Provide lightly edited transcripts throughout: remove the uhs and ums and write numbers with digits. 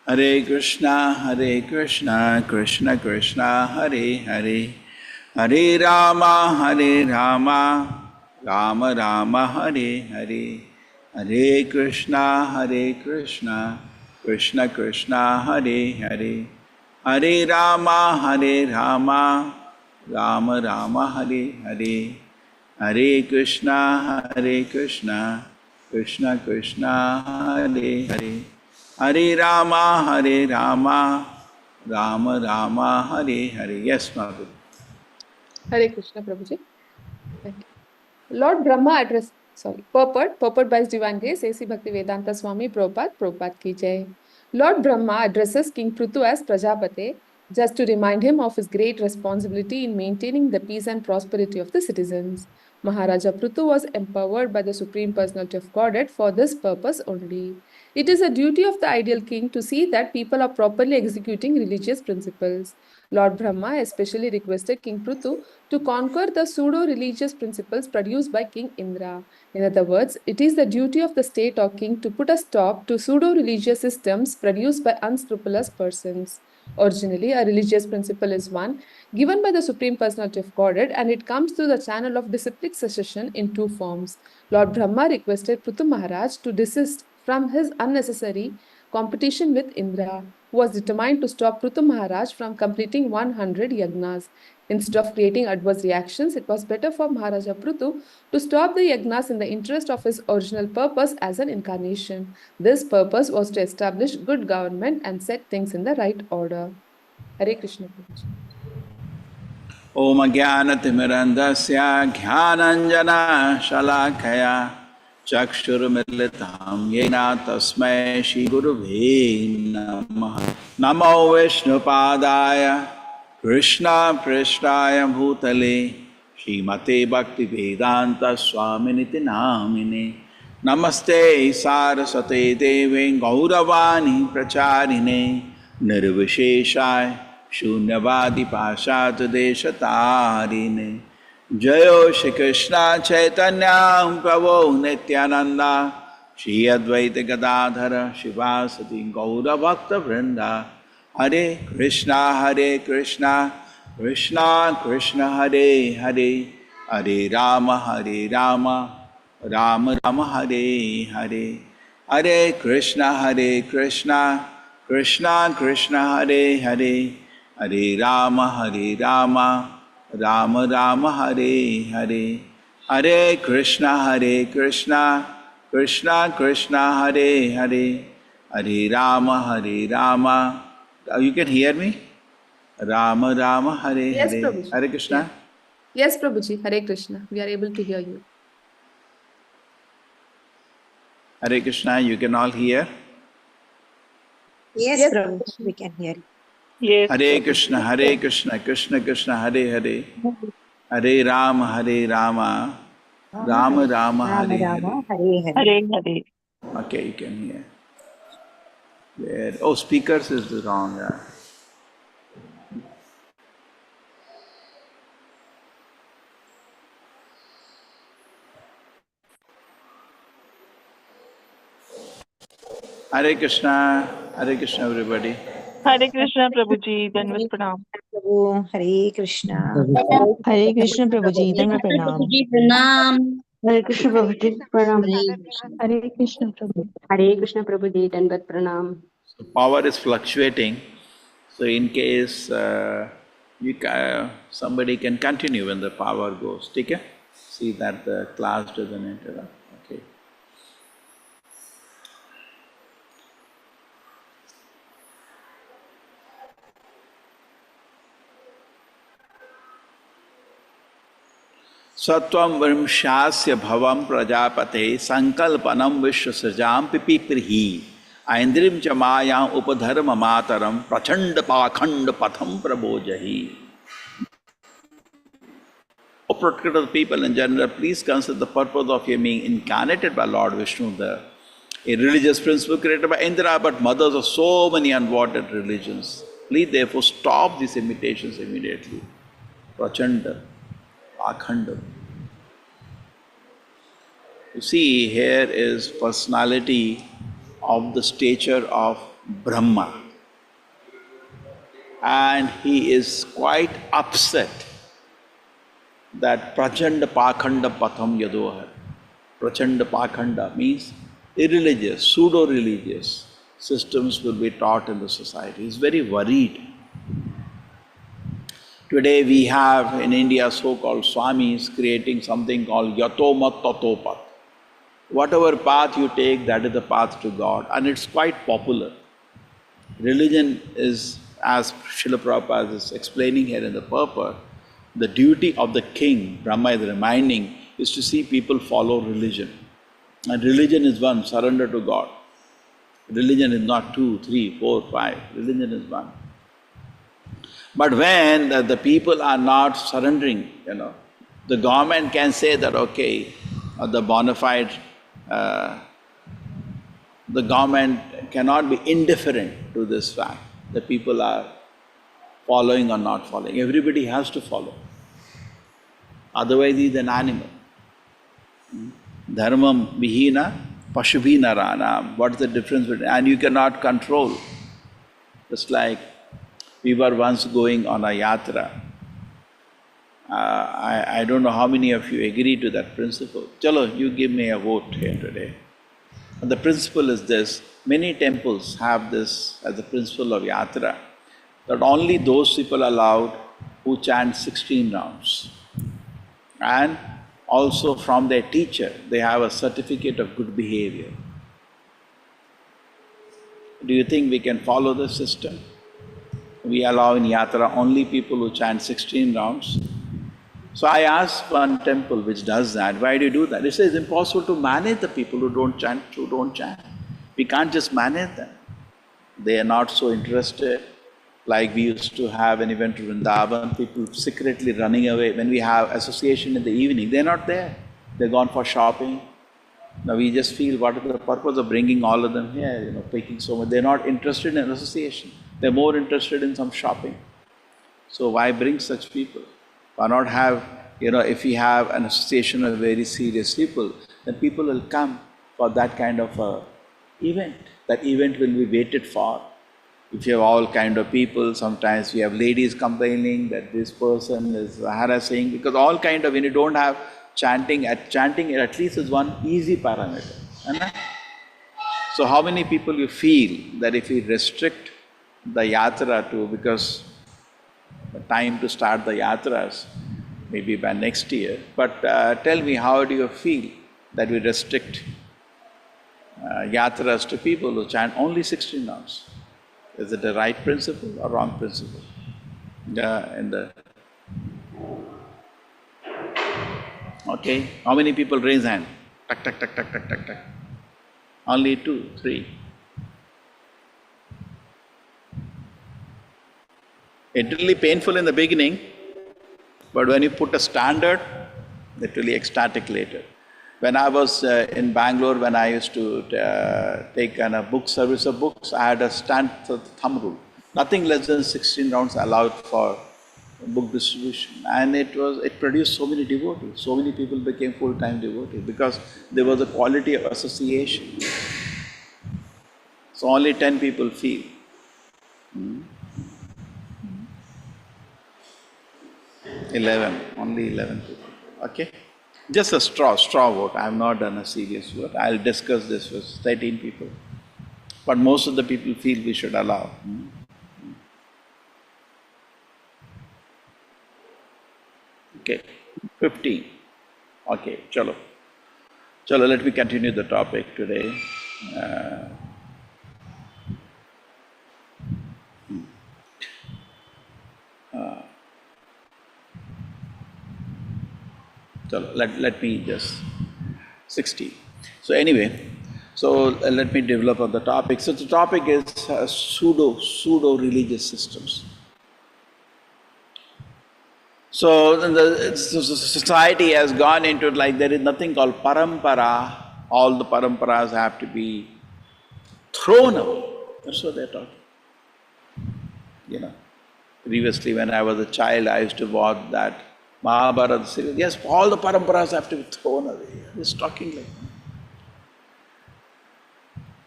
Hare Krishna, Krishna Krishna, Hare Hare, Hare Rama, Rama Rama, Hare Hare, Hare Krishna, Krishna Krishna, Hare Hare, Hare Rama, Rama Rama, Hare Hare, Hare Krishna, Krishna Krishna, Hare Hare. Hare Rama, Rama Rama, Hare Hare. Yes, Madhu. Hare Krishna, Prabhuji. Thank you. Lord Brahma purport by His Divine Grace, A.C. Bhaktivedanta Swami Prabhupada ki jai. Lord Brahma addresses King Prithu as Prajapati, just to remind him of his great responsibility in maintaining the peace and prosperity of the citizens. Maharaja Prithu was empowered by the Supreme Personality of Godhead for this purpose only. It is a duty of the ideal king to see that people are properly executing religious principles. Lord Brahma especially requested King Prithu to conquer the pseudo-religious principles produced by King Indra. In other words, it is the duty of the state or king to put a stop to pseudo-religious systems produced by unscrupulous persons. Originally, a religious principle is one given by the Supreme Personality of Godhead, and it comes through the channel of disciplic succession in two forms. Lord Brahma requested Prithu Maharaj to desist from his unnecessary competition with Indra, who was determined to stop Prithu Maharaj from completing 100 yagnas. Instead of creating adverse reactions, it was better for Maharaja Prithu to stop the yagnas in the interest of his original purpose as an incarnation. This purpose was to establish good government and set things in the right order. Hare Krishna. Om Jnana-timirandasya Jnananjana Shalakaya Chakshurmilitam Yena Tasmai Shri Gurave Namaha. Namo Vishnupadaya Krishna Prishtaya Bhutale Srimate Bhaktivedanta Swaminiti Namine. Namaste Saraswate Deve Gauravani Pracharine Nirvisheshaya Shunyavadi Pashat Deshatarine. Jayo Shri Krishna Chaitanya Prabhu Nityananda Shri Advaita Gadadhara Shivasati Gaura Bhakta Vrinda. Hare Krishna, Krishna Krishna, Hare Hare, Hare Rama, Rama Rama, Hare Hare, Hare Krishna, Krishna Krishna, Hare Hare, Hare Rama, Rama Rama, Hare Hare, Hare Krishna, Krishna Krishna, Hare Hare, Hare Rama. You can hear me? Rama Rama, Hare Yes, Hare. Prabhuji. Hare Krishna. Yes, Prabhuji. Hare Krishna. We are able to hear you. Hare Krishna, you can all hear? Yes, Prabhuji, we can hear you. Yes, Hare Krishna, Krishna Krishna, Hare Hare. Hare Rama, Rama Rama, Hare Hare. Hare Hare. Okay, you can hear. There. Oh, speakers is wrong. Hare Krishna, everybody. Hare Krishna, Prabhuji. Dandavat pranam. Prabhu, Hare Krishna. Hare Krishna Prabhuji, Dandavat pranam. Hare Krishna Prabhuji, pranam. Hare Krishna Prabhuji. Hare Krishna Prabhuji, Dandavat pranam. So power is fluctuating. So in case somebody can continue when the power goes. Okay? See that the class doesn't interrupt. Okay. Satvam vrimshasya bhavam prajapate sankalpanam vishwasajam pipiprihi aindrim chamayam upadharma mataram prachanda pakhand patham prabhojahi. O protector of the people in general, please consider the purpose of your being incarnated by Lord Vishnu, a religious principle created by Indra, but mothers of so many unwanted religions. Please therefore stop these imitations immediately. Prachanda. Akhanda. You see, here is personality of the stature of Brahma. And he is quite upset that Prachanda Pakhanda Patham Yadohar. Prachanda Pakhanda means irreligious, pseudo-religious systems will be taught in the society. He's very worried. Today we have in India so-called Swamis creating something called Yatomat Tatopat. Whatever path you take, that is the path to God, and it's quite popular. Religion is, as Srila Prabhupada is explaining here in the purport, the duty of the king, Brahma is reminding, is to see people follow religion. And religion is one, surrender to God. Religion is not 2, 3, 4, 5. Religion is one. But when the people are not surrendering, the government can say that, okay, the bona fide, the government cannot be indifferent to this fact that people are following or not following. Everybody has to follow. Otherwise, he is an animal. Dharmam vihina pashubhina ranam. What is the difference between? And you cannot control. Just like we were once going on a yatra. I don't know how many of you agree to that principle. Chalo, you give me a vote here today. And the principle is this, many temples have this as the principle of yatra, that only those people allowed who chant 16 rounds. And also from their teacher, they have a certificate of good behavior. Do you think we can follow this system? We allow in yatra only people who chant 16 rounds. So I asked one temple which does that, why do you do that? They say it's impossible to manage the people who don't chant. We can't just manage them. They are not so interested. Like we used to have an event in Vrindavan, people secretly running away. When we have association in the evening, they're not there. They're gone for shopping. Now we just feel, what is the purpose of bringing all of them here, picking so much. They're not interested in association. They're more interested in some shopping. So why bring such people? Why not have, if we have an association of very serious people, then people will come for that kind of event. That event will be waited for. If you have all kind of people, sometimes we have ladies complaining that this person is harassing, because all kind of, when you don't have chanting at least is one easy parameter. So how many people you feel that if we restrict the yatra to, because the time to start the yatras maybe by next year, but tell me, how do you feel that we restrict yatras to people who chant only 16 rounds? Is it the right principle or wrong principle? Okay, how many people raise hand? Tuck, tuck, tuck, tuck, tuck, tuck, tuck. Only 2, 3. It's really painful in the beginning, but when you put a standard, it will be ecstatic later. When I was in Bangalore, when I used to take a book service of books, I had a thumb rule. Nothing less than 16 rounds allowed for book distribution. And it produced so many devotees. So many people became full-time devotees because there was a quality of association. So only 10 people feel. 11, only 11 people. Okay? Just a straw vote. I have not done a serious vote. I'll discuss this with 13 people. But most of the people feel we should allow. Okay, 15. Okay, chalo. Chalo, let me continue the topic today. Let me just 60. So anyway, let me develop on the topic. So the topic is pseudo-religious systems. So the society has gone into it like there is nothing called parampara. All the paramparas have to be thrown away. That's what they're talking. Previously when I was a child, I used to watch that Mahabharata series. Yes, all the paramparas have to be thrown away. He's talking like that.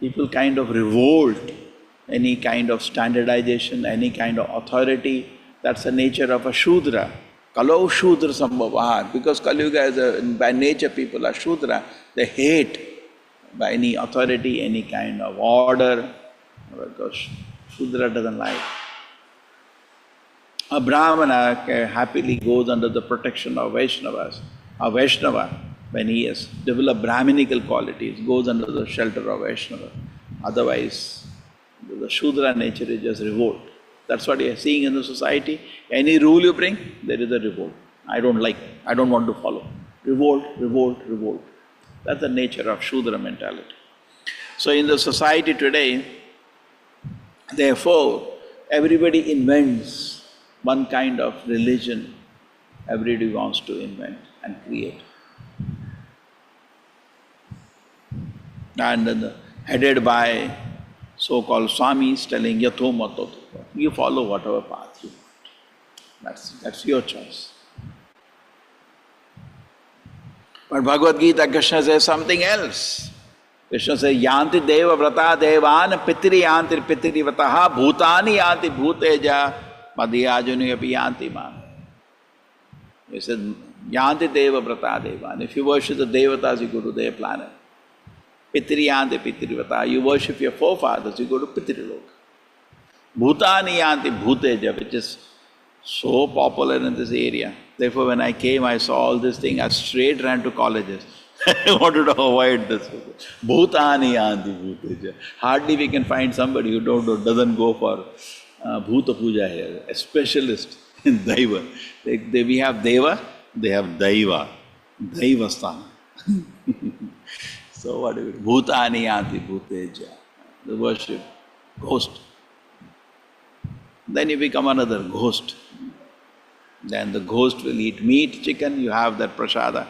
People kind of revolt any kind of standardization, any kind of authority. That's the nature of a Shudra. Kalau Shudra Sambhavahat. Because Kali Yuga is by nature people are Shudra. They hate by any authority, any kind of order. Because Shudra doesn't like. A Brahmana happily goes under the protection of Vaishnavas. A Vaishnava, when he has developed Brahminical qualities, goes under the shelter of Vaishnava. Otherwise, the Shudra nature is just revolt. That's what you are seeing in the society. Any rule you bring, there is a revolt. I don't like, I don't want to follow. Revolt, revolt, revolt. That's the nature of Shudra mentality. So in the society today, therefore, everybody invents one kind of religion. Everybody wants to invent and create. And then headed by so-called swamis telling yatho mato. You follow whatever path you want. That's your choice. But Bhagavad Gita, Krishna says something else. Krishna says, yanti deva vrata devan pitri yanti pitri vrataha bhutani yanti bhuteja madhyajani api yanti ma. He says, yanti deva vrata devan. If you worship the devatas, you go to their planet. Pitri yanti pitri vrata. You worship your forefathers, you go to Pitri Loka. Bhutani yanti bhuteja, which is so popular in this area. Therefore, when I came, I saw all this thing. I straight ran to colleges. I wanted to avoid this. Bhutani yanti bhuteja. Hardly we can find somebody who doesn't go for Bhuta Puja here. A specialist in Daiva. We have Deva, they have Daiva. Daiva sthana. So what do we do? Bhutani yanti bhuteja. The worship. Ghost. Then you become another ghost. Then the ghost will eat meat, chicken, you have that prasada.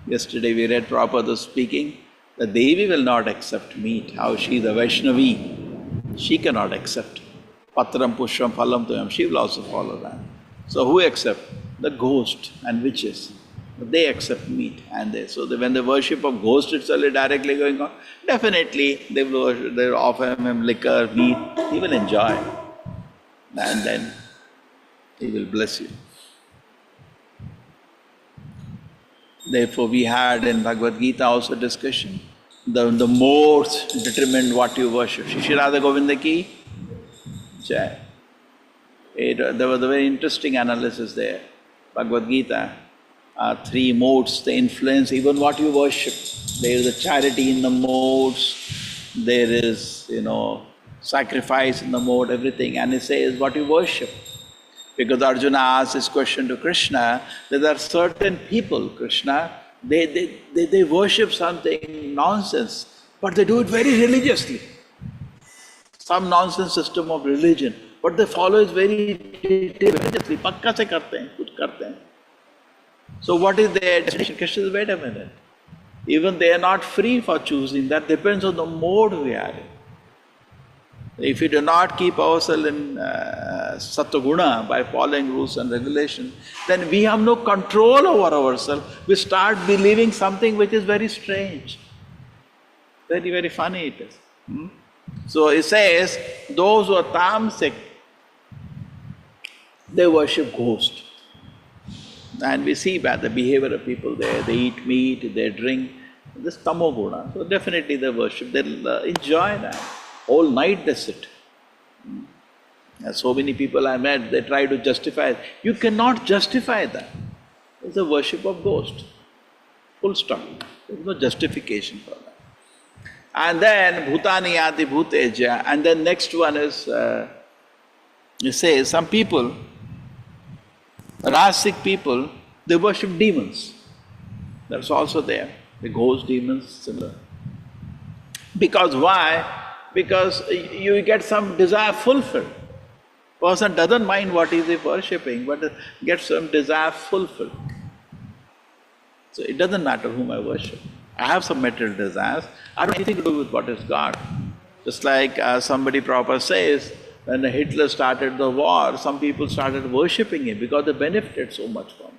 Yesterday we read Prabhupada speaking, the Devi will not accept meat. How she, the Vaishnavi, she cannot accept. Patram pushram phalam tuyam, she will also follow that. So who accept? The ghost and witches. They accept meat. And when the worship of ghost itself is directly going on, definitely they will offer him liquor, meat, he will enjoy. And then he will bless you. Therefore, we had in Bhagavad Gita also discussion. The modes determine what you worship. Sri Radha Govinda ki jai. There was a very interesting analysis there. Bhagavad Gita, 3 modes, they influence even what you worship. There is a charity in the modes. There is, sacrifice in the mode, everything. And it says what you worship. Because Arjuna asked this question to Krishna, that there are certain people, Krishna, they worship something nonsense, but they do it very religiously. Some nonsense system of religion, but they follow it very religiously. Pakka se karte hain, kuch karte hain. So what is their destination? Krishna says, wait a minute. Even they are not free for choosing. That depends on the mode we are in. If we do not keep ourselves in Sattva-guna by following rules and regulations, then we have no control over ourselves. We start believing something which is very strange. Very, very funny it is. So it says, those who are tamasic, they worship ghosts. And we see by the behavior of people there, they eat meat, they drink, this tamo-guna. So definitely they worship, they'll enjoy that. All night they sit. So many people I met, they try to justify it. You cannot justify that. It's a worship of ghost. Full stop. There's no justification for that. And then bhutani yati bhuteja. And then next one is, you say some people, rasic people, they worship demons. That's also there. The ghost demons, similar. Because why? Because you get some desire fulfilled. Person doesn't mind what is he worshipping, but gets some desire fulfilled. So it doesn't matter whom I worship. I have some material desires. I don't have anything to do with what is God. Just like somebody proper says, when Hitler started the war, some people started worshipping him because they benefited so much from it.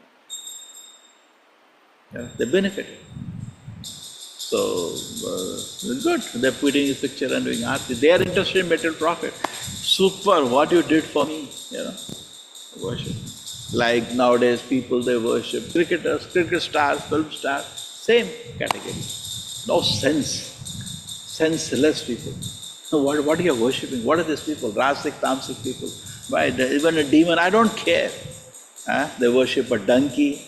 Yeah, they benefited. So, good. They're putting his picture and doing aarti. They are interested in material profit. Super, what you did for me, worship. Like nowadays people, they worship cricketers, cricket stars, film stars, same category. No sense, senseless people. No, what are you worshipping? What are these people? Rasic, tamasic people. Why, even a demon, I don't care. They worship a donkey,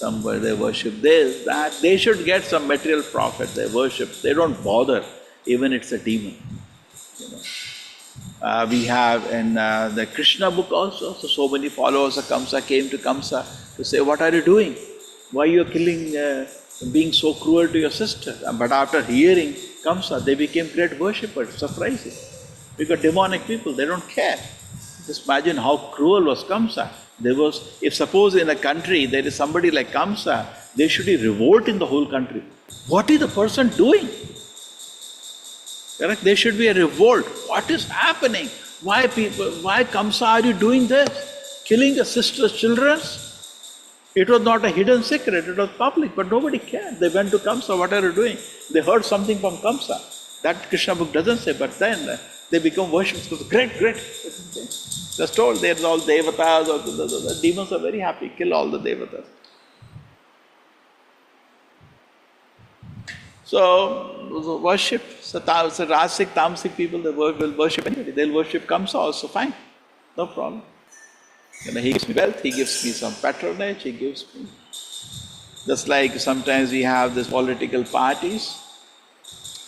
somebody they worship this, that. They should get some material profit, they worship. They don't bother, even it's a demon. We have in the Krishna book also, so many followers of Kamsa came to Kamsa to say, what are you doing? Why you are killing, being so cruel to your sister? But after hearing Kamsa, they became great worshippers, surprising. Because demonic people, they don't care. Just imagine how cruel was Kamsa. There was, if suppose in a country there is somebody like Kamsa, there should be revolt in the whole country. What is the person doing? Correct? There should be a revolt. What is happening? Why people, why Kamsa are you doing this? Killing your sister's children? It was not a hidden secret, it was public, but nobody cared. They went to Kamsa, what are you doing? They heard something from Kamsa. That Krishna book doesn't say, but then they become worshippers. Great, great. Just told there's all devatas, or the demons are very happy, kill all the devatas. So, worship, so rasic, tamasic people, they will worship anybody. They'll worship Kamsa also, fine, no problem. He gives me wealth, he gives me some patronage, he gives me. Just like sometimes we have these political parties,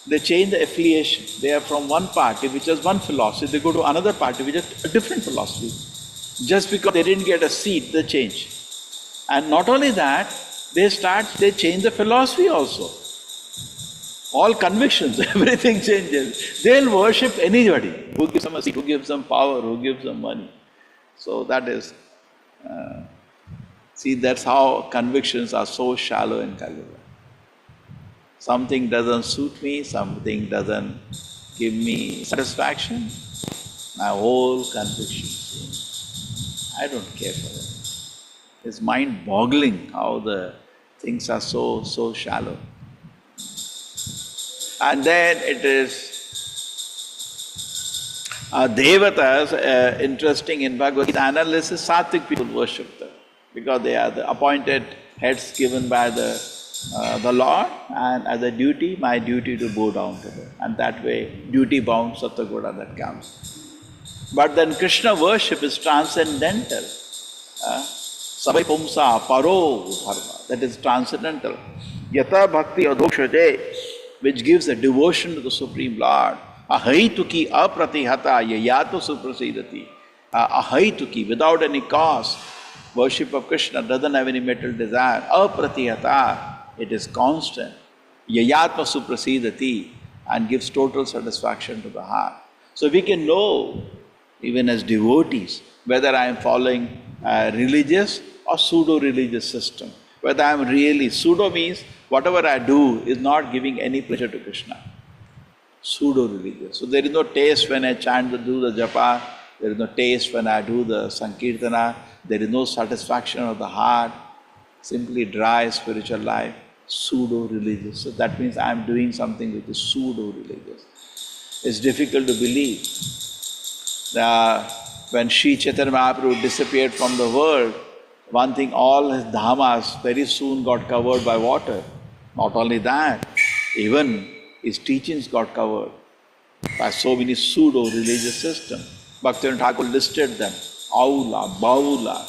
they change the affiliation. They are from one party which has one philosophy, they go to another party which has a different philosophy. Just because they didn't get a seat, they change. And not only that, they change the philosophy also. All convictions, everything changes. They'll worship anybody who gives them a seat, who gives them power, who gives them money. So that is, see, that's how convictions are so shallow in Kali Yuga. Something doesn't suit me, something doesn't give me satisfaction, my whole conviction changes. I don't care for it. It's mind-boggling how the things are so shallow. And then it is Devatas, interesting in Bhagavad Gita analysis, Sattvic people worship them because they are the appointed heads given by the Lord, and as a duty, my duty to bow down to them. And that way, duty-bound Sattva-Guna that comes. But then Krishna worship is transcendental. Sabai pumsa paro dharma, that is transcendental. Yata bhakti adhokshate, which gives a devotion to the Supreme Lord. Ahaituki apratihata yayato suprasidati. Ahaituki, without any cause. Worship of Krishna doesn't have any material desire. Apratihata, it is constant. Yayatma suprasidati, and gives total satisfaction to the heart. So we can know, even as devotees, whether I am following a religious or pseudo-religious system. Whether I am really, pseudo means whatever I do is not giving any pleasure to Krishna. Pseudo-religious. So there is no taste when I do the japa, there is no taste when I do the sankirtana, there is no satisfaction of the heart, simply dry spiritual life, pseudo-religious. So that means I am doing something which is pseudo-religious. It's difficult to believe. When Sri Chaitanya Mahaprabhu disappeared from the world, one thing, all his dhamas very soon got covered by water. Not only that, even his teachings got covered by so many pseudo-religious systems. Bhaktivinoda Thakur listed them. Aula, Baula,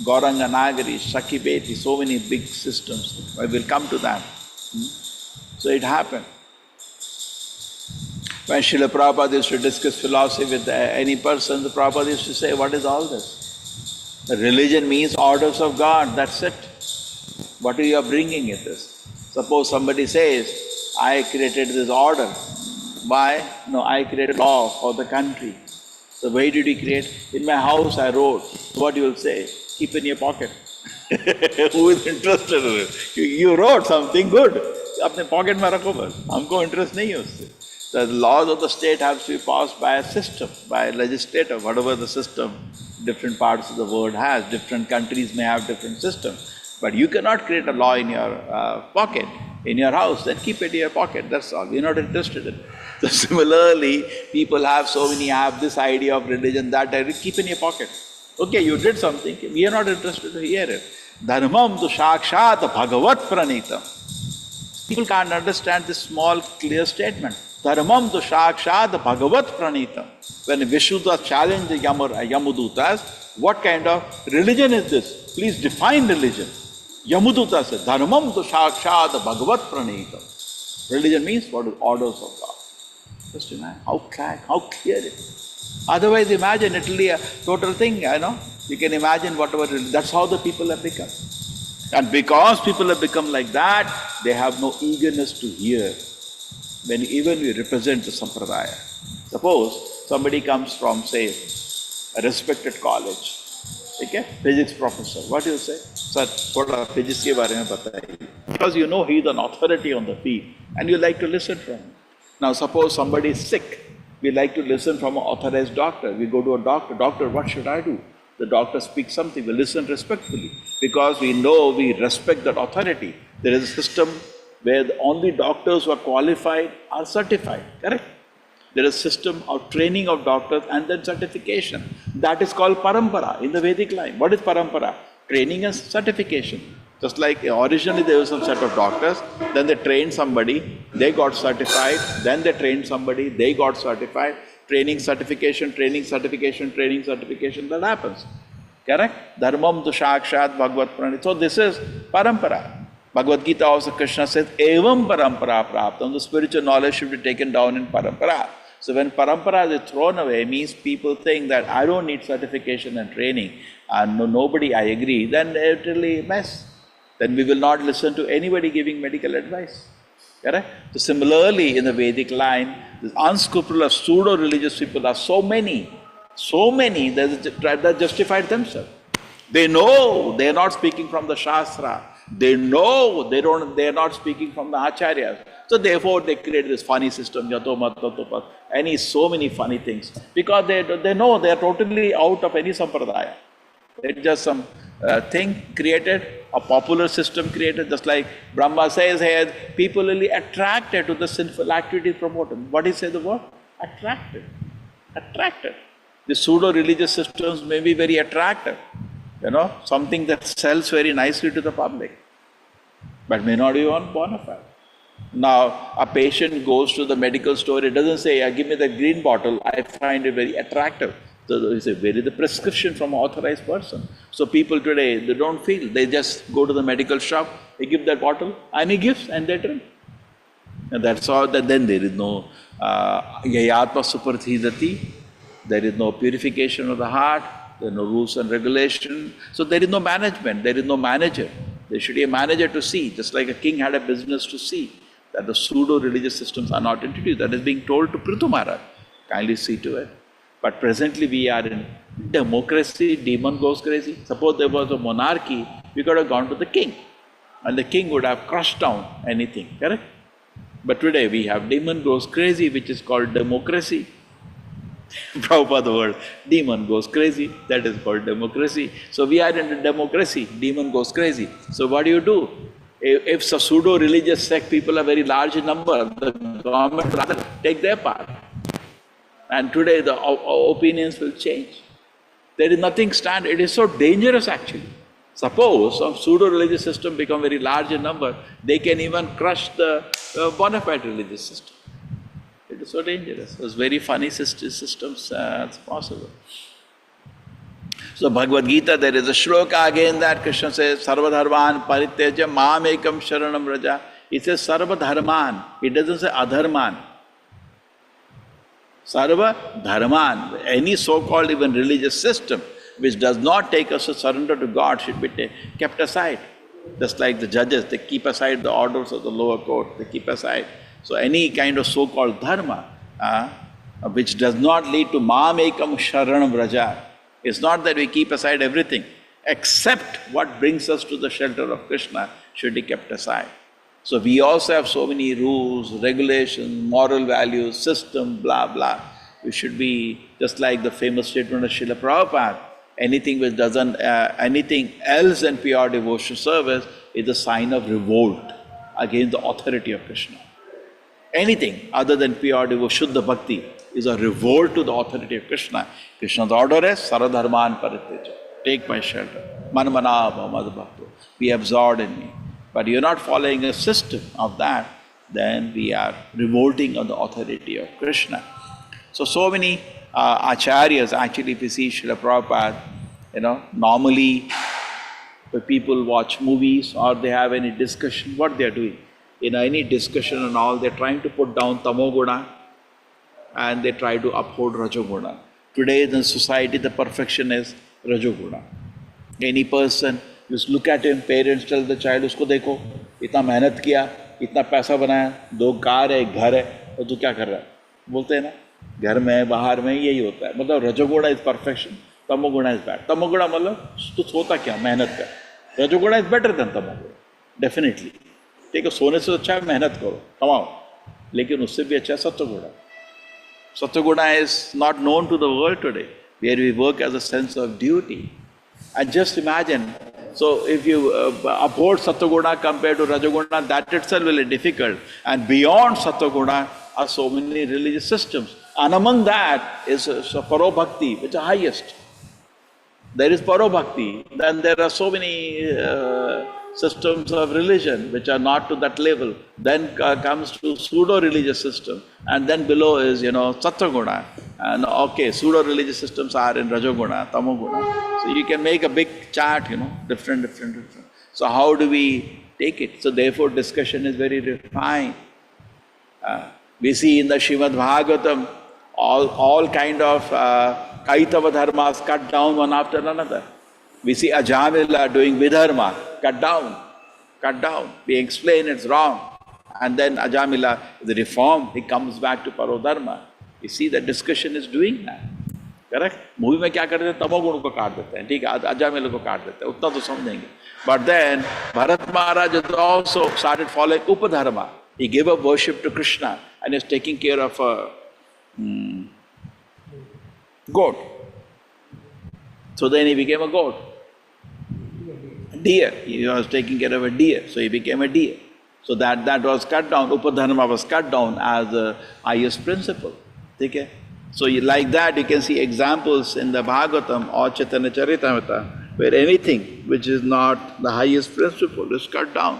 Gauranga Nagari, Shakibeti, so many big systems. I will come to that. So it happened. When Srila Prabhupada used to discuss philosophy with any person, the Prabhupada used to say, what is all this? The religion means orders of God, that's it. What you are bringing it is. Suppose somebody says, I created this order. Why? No, I created law for the country. So why did you create? In my house I wrote. So what you will say? Keep in your pocket. Who is interested in it? You wrote something good. Apne pocket mein rakho bas. Humko interest nahi hai usse. The laws of the state have to be passed by a system, by a legislator, whatever the system different parts of the world has. Different countries may have different systems. But you cannot create a law in your pocket. in your house, then keep it in your pocket. That's all. We're not interested in it. So similarly, people have so many, have this idea of religion, that idea, keep in your pocket. Okay, you did something, we are not interested to hear it. Dharmam tu shakshat bhagavat pranitam. People can't understand this small, clear statement. Dharmam tu shakshat bhagavat pranitam. When Vishuddha challenged the Yamudutas, what kind of religion is this? Please define religion. Yamuduta said, Dharmam tu shakshat bhagavat pranitam. Religion means what is orders of God. Just imagine how clear it is. Otherwise, imagine it will be a total thing, You can imagine whatever, that's how the people have become. And because people have become like that, they have no eagerness to hear when even we represent the sampradaya. Suppose somebody comes from, say, a respected college, okay, physics professor. What do you say? Sir, thoda physics ke baare mein bataiye. Because you know he is an authority on the field and you like to listen from him. Now suppose somebody is sick, we like to listen from an authorized doctor. We go to a doctor, doctor, what should I do? The doctor speaks something, we listen respectfully because we know we respect that authority. There is a system where the only doctors who are qualified are certified, correct? There is a system of training of doctors and then certification. That is called parampara in the Vedic line. What is parampara? Training and certification. Just like originally there was some set of doctors, then they trained somebody, they got certified, then they trained somebody, they got certified, training, certification, that happens. Correct? Dharmam tu shakshat bhagavat pranit. So this is parampara. Bhagavad Gita also Krishna says, evam parampara praptam. The spiritual knowledge should be taken down in parampara. So when parampara is thrown away, means people think that I don't need certification and training, and nobody, I agree, then it really mess. Then we will not listen to anybody giving medical advice. Correct? So similarly, in the Vedic line, the unscrupulous pseudo-religious people are so many that justified themselves. They know they are not speaking from the Shastra. They know they are not speaking from the Acharyas. So therefore they create this funny system, yato mato topat, so many funny things. Because they know they are totally out of any sampradaya. It's just some thing created, a popular system created, just like Brahma says here, people will be attracted to the sinful activity promoted. What is the word? Attracted. Attracted. The pseudo-religious systems may be very attractive, something that sells very nicely to the public, but may not be bona fide. Now, a patient goes to the medical store, it doesn't say, give me the green bottle, I find it very attractive. So it's the prescription from an authorized person. So people today, they don't feel, they just go to the medical shop, they give that bottle, and he gives, and they drink. And that's all, then there is no yayatma suparthidati, there is no purification of the heart, there are no rules and regulations. So there is no management, there is no manager. There should be a manager to see, just like a king had a business to see, that the pseudo-religious systems are not introduced. That is being told to Prithu Maharaj. Kindly see to it. But presently we are in democracy, demon goes crazy. Suppose there was a monarchy, we could have gone to the king. And the king would have crushed down anything, correct? But today we have demon goes crazy, which is called democracy. Prabhupada word, demon goes crazy, that is called democracy. So we are in a democracy, demon goes crazy. So what do? If some pseudo-religious sect people are very large in number, the government rather take their part. And today the opinions will change. There is nothing standard. It is so dangerous actually. Suppose some pseudo-religious system become very large in number, they can even crush the bona fide religious system. It is so dangerous. It's very funny systems, it's possible. So Bhagavad Gita, there is a shloka again that Krishna says, Sarva dharman parityaja mam ekam sharanam raja. It says Sarva dharman. It doesn't say adharman. Sarva dharman. Any so-called even religious system which does not take us to surrender to God should be kept aside. Just like the judges, they keep aside the orders of the lower court, they keep aside. So any kind of so-called dharma, which does not lead to mam ekam sharanam raja. It's not that we keep aside everything, except what brings us to the shelter of Krishna should be kept aside. So we also have so many rules, regulations, moral values, system, blah, blah. We should be just like the famous statement of Srila Prabhupada, anything which doesn't, anything else than pure devotional service is a sign of revolt. against the authority of Krishna. Anything other than pure devotion, Shuddha Bhakti, is a revolt to the authority of Krishna. Krishna's order is Saradharman Parityaja. Take my shelter. Manmanava Madhbhakto. Be absorbed in me. But you're not following a system of that, then we are revolting on the authority of Krishna. So many acharyas, actually, if you see Srila Prabhupada, normally when people watch movies or they have any discussion, what they are doing? Any discussion and all, they're trying to put down tamoguna and they try to uphold rajoguna. Today in society, the perfection is rajoguna. Any person, just look at him, parents tell the child, usko dekho, itna mehnat kiya, itna paisa banaya, do car है, घर है, और तू क्या कर रहा है? बोलते हैं ना, घर में, बाहर में, यही होता है. मतलब रजोगुणा is perfection, tamoguna is bad. Tamoguna मतलब तू सोता क्या? मेहनत कर. Rajoguna is better than tamoguna, definitely. ठीक है, सोने से अच्छा मेहनत करो, कमाओ, लेकिन उससे भी अच्छा सत्वगुणा. Sattva is not known to the world today, where we work as a sense of duty. And just imagine, so if you uphold Sattva compared to Rajoguna, that itself will be difficult. And beyond Sattva are so many religious systems. And among that is Paro Bhakti, which is the highest. There is Paro Bhakti. Then there are so many systems of religion which are not to that level. Then comes to pseudo-religious system. And then below is, Sattva. And okay, pseudo-religious systems are in Rajoguna, Tamoguna. So you can make a big chart, different. So how do we take it? So therefore discussion is very refined. We see in the Srimad Bhagavatam all kind of Kaitava dharmas cut down one after another. We see Ajamila doing Vidharma, cut down. We explain it's wrong. And then Ajamila, the reform, he comes back to Parodharma. You see the discussion is doing that. Correct? Movie में क्या करते हैं? तमोगुण को काट देते हैं, ठीक है? अजामिल को काट देते हैं, उतना तो समझेंगे. But then Bharat Maharaj also started following Upadharma. He gave up worship to Krishna and is taking care of a goat. So then he became a goat. Deer. He was taking care of a deer, so he became a deer. So that was cut down. Upadharma was cut down as the highest principle. Okay? So like that, you can see examples in the Bhagavatam or Chaitanya Charitamrita, where anything which is not the highest principle is cut down.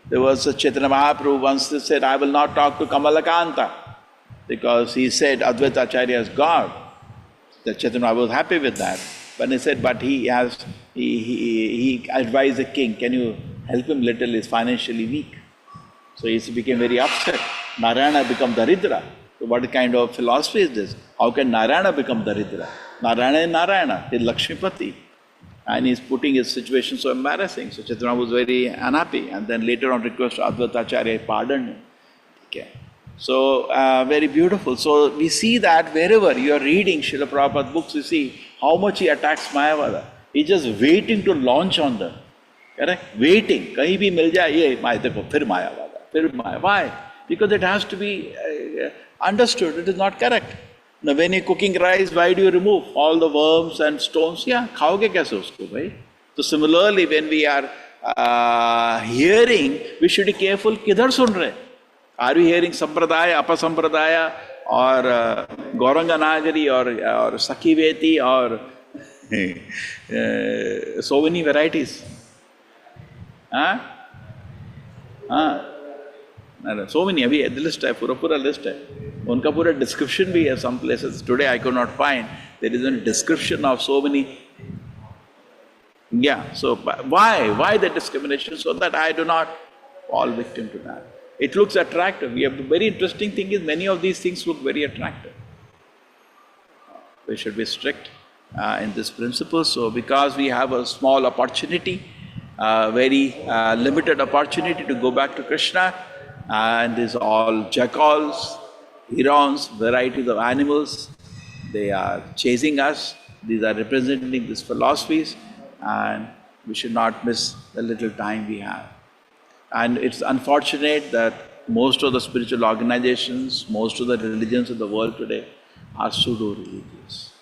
There was a Chaitanya Mahaprabhu once said, I will not talk to Kamalakanta, because he said Advaita Acharya is God. The Chaitanya Mahaprabhu was happy with that. But he said, but he advised the king, can you help him little, he's financially weak. So he became very upset. Narayana become Daridra. So what kind of philosophy is this? How can Narayana become Daridra? Narayana is Narayana, he's Lakshmipati. And he's putting his situation so embarrassing. So Chaitanya was very unhappy. And then later on request to Advaita Acharya, he pardoned him. Okay. So very beautiful. So we see that wherever you are reading Srila Prabhupada books, you see how much he attacks Mayavada. He's just waiting to launch on them. Correct? Waiting. Kahin bhi mil jaye, ye dekho, phir Mayavada, phir Maya. Why? Because it has to be understood. It is not correct. Now when you're cooking rice, why do you remove all the worms and stones? Yeah, khaoge kaise usko, bhai? So similarly, when we are hearing, we should be careful, kidhar sun rahe? Are we hearing Sampradaya, Apasampradaya, or Gauranga Nagari, or Sakhiveti, or so many varieties? So many, abhi the list hai, pura list hai. Unka pura description bhi hai some places. Today I could not find. There is a description of so many. Yeah, so why the discrimination? So that I do not fall victim to that. It looks attractive. The very interesting thing is many of these things look very attractive. We should be strict in this principle. So because we have a small opportunity, very limited opportunity to go back to Krishna, and these all jackals, herons, varieties of animals, they are chasing us. These are representing these philosophies, and we should not miss the little time we have. And it's unfortunate that most of the spiritual organizations, most of the religions in the world today are pseudo-religious.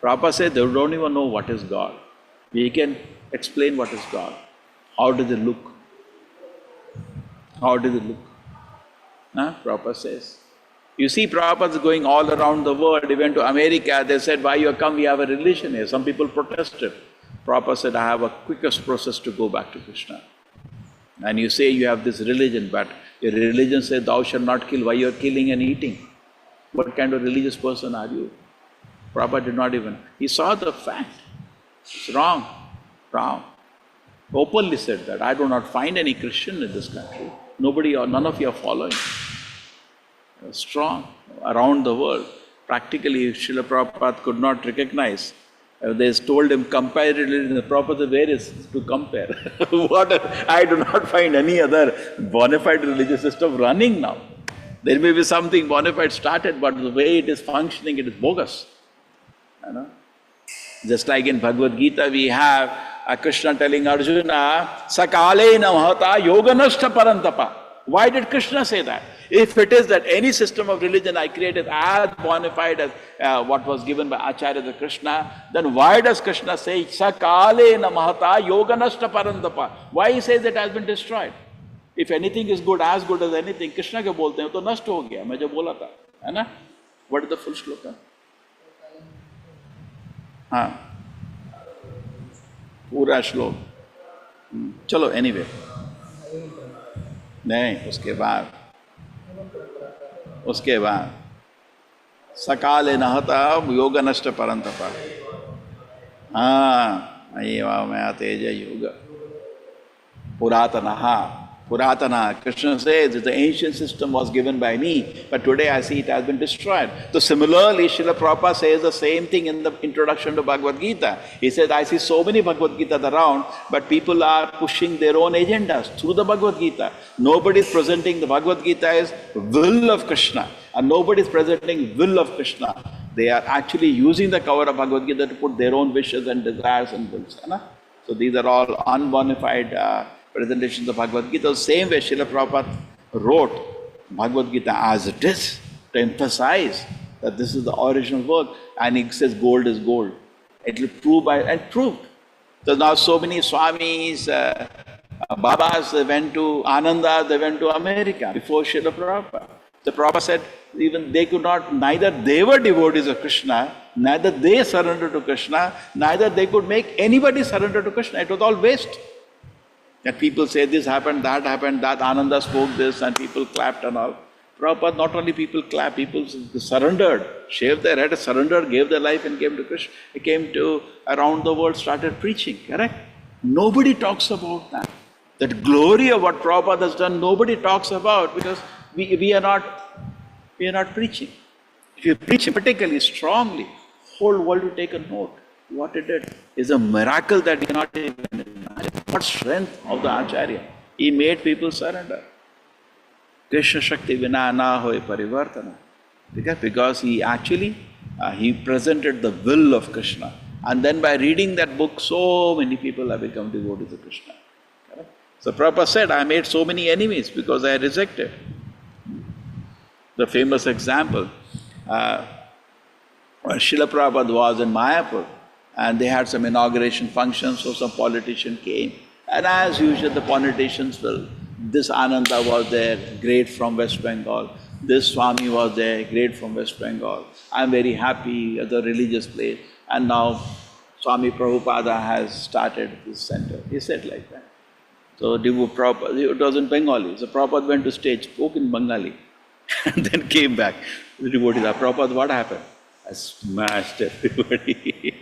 Prabhupada said they don't even know what is God. We can explain what is God. How does it look? How does it look? Prabhupada says. You see, Prabhupada is going all around the world. He went to America. They said, why you come? We have a religion here. Some people protested. Prabhupada said, I have a quickest process to go back to Krishna. And you say you have this religion, but your religion says, thou shalt not kill. Why you are killing and eating? What kind of religious person are you? Prabhupada did not even. He saw the fact. It's wrong. Wrong. Openly said that. I do not find any Christian in this country. Nobody or none of you are following. Strong. Around the world. Practically, Srila Prabhupada could not recognize. They told him, compare religion. The Prabhupada, where is to compare? I do not find any other bona fide religious system running now. There may be something bona fide started, but the way it is functioning, it is bogus. You know? Just like in Bhagavad Gita, we have Krishna telling Arjuna, Sakale namahata yoganashta parantapa. Why did Krishna say that? If it is that any system of religion I created as bona fide as what was given by Acharya the Krishna, then why does Krishna say, Sakale namahata yoganashta parantapa? Why he says it has been destroyed? If anything is good as anything, Krishna ke bolte hain, to nashta ho gaya, main jo bola tha. Hai na? What is the full shloka? हाँ पूरा श्लोक चलो anyway नहीं उसके बाद सकाले नहता योग नष्ट परंतपा हाँ मैं तेज योग पुरातनः Puratana, Krishna says the ancient system was given by me, but today I see it has been destroyed. So similarly, Srila Prabhupada says the same thing in the introduction to Bhagavad Gita. He says, I see so many Bhagavad Gita around, but people are pushing their own agendas through the Bhagavad Gita. Nobody is presenting the Bhagavad Gita as will of Krishna, and nobody is presenting will of Krishna. They are actually using the cover of Bhagavad Gita to put their own wishes and desires and wills. So these are all unbonified presentations of Bhagavad Gita. The same way Srila Prabhupada wrote Bhagavad Gita as it is, to emphasize that this is the original work, and he says gold is gold. It will prove by, and proved. So now so many Swamis, Babas, they went to Ananda, they went to America before Srila Prabhupada. The Prabhupada said even they could not, neither they were devotees of Krishna, neither they surrendered to Krishna, neither they could make anybody surrender to Krishna. It was all waste. That people say this happened, that Ananda spoke this, and people clapped and all. Prabhupada, not only people clapped, people surrendered, shaved their head, surrendered, gave their life and came to Krishna. He came to around the world, started preaching, correct? Nobody talks about that. That glory of what Prabhupada has done, nobody talks about, because we are not preaching. If you preach particularly strongly, whole world will take a note. What he did is a miracle that you cannot even imagine. What strength of the Acharya. He made people surrender. Krishna Shakti Vina Na Hoy Parivartana. Because he actually, he presented the will of Krishna. And then by reading that book, so many people have become devotees of Krishna. So Prabhupada said, I made so many enemies because I rejected. The famous example, Srila Prabhupada was in Mayapur, and they had some inauguration function, so some politician came. And as usual, the politicians will, this Ananda was there, great from West Bengal. This Swami was there, great from West Bengal. I'm very happy at the religious place. And now Swami Prabhupada has started this center. He said like that. So Prabhupada, it was in Bengali. So Prabhupada went to stage, spoke in Bengali, and then came back. The devotees asked, Prabhupada, what happened? I smashed everybody.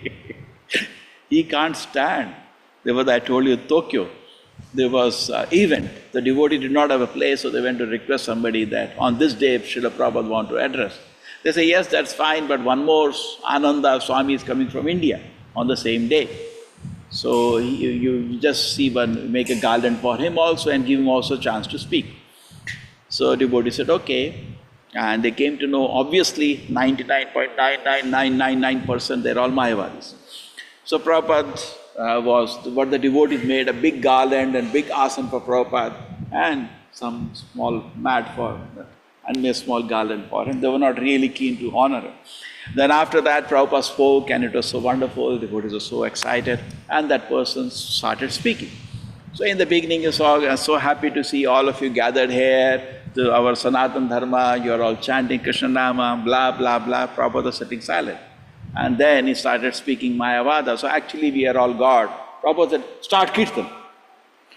He can't stand. There was, I told you, Tokyo. There was an event. The devotee did not have a place, so they went to request somebody that on this day, if Srila Prabhupada want to address. They say, yes, that's fine, but one more Ananda Swami is coming from India on the same day. So you just see one, make a garland for him also and give him also a chance to speak. So devotee said, okay. And they came to know, obviously, 99.99999% they're all Mayavadis. So Prabhupada what the devotees made, a big garland and big asana for Prabhupada and some small mat for him, and a small garland for him. They were not really keen to honor him. Then after that, Prabhupada spoke, and it was so wonderful, the devotees were so excited, and that person started speaking. So in the beginning you saw, I'm so happy to see all of you gathered here, to our Sanatan Dharma, you're all chanting Krishna Nama, blah, blah, blah, Prabhupada sitting silent. And then he started speaking Mayavada, so actually we are all God. Prabhupada said, start Kirtan.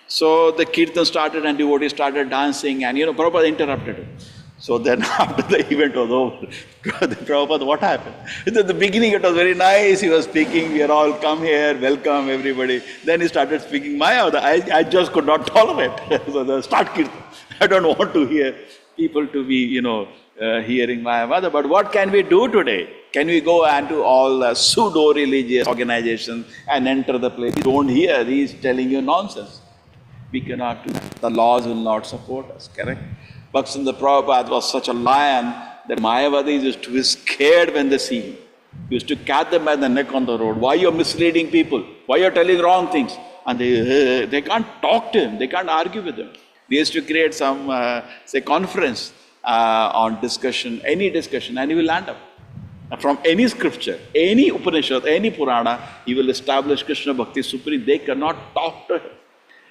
So the Kirtan started and devotees started dancing and Prabhupada interrupted him. So then after the event was over, Prabhupada, what happened? In the beginning it was very nice, he was speaking, we are all come here, welcome everybody. Then he started speaking Maya, I just could not tolerate. So the start Kirtan. I don't want to hear people to be, hearing Mayavada. But what can we do today? Can we go into all the pseudo-religious organizations and enter the place? Don't hear, he is telling you nonsense. We cannot do that. The laws will not support us, correct? Bhaktivinoda Prabhupada was such a lion that Mayavadis used to be scared when they see him. He used to catch them by the neck on the road. Why you're misleading people? Why you're telling wrong things? And they can't talk to him. They can't argue with him. They used to create some, conference on discussion, any discussion, and he will land up. From any scripture, any Upanishad, any Purana, he will establish Krishna Bhakti Supreme. They cannot talk to him.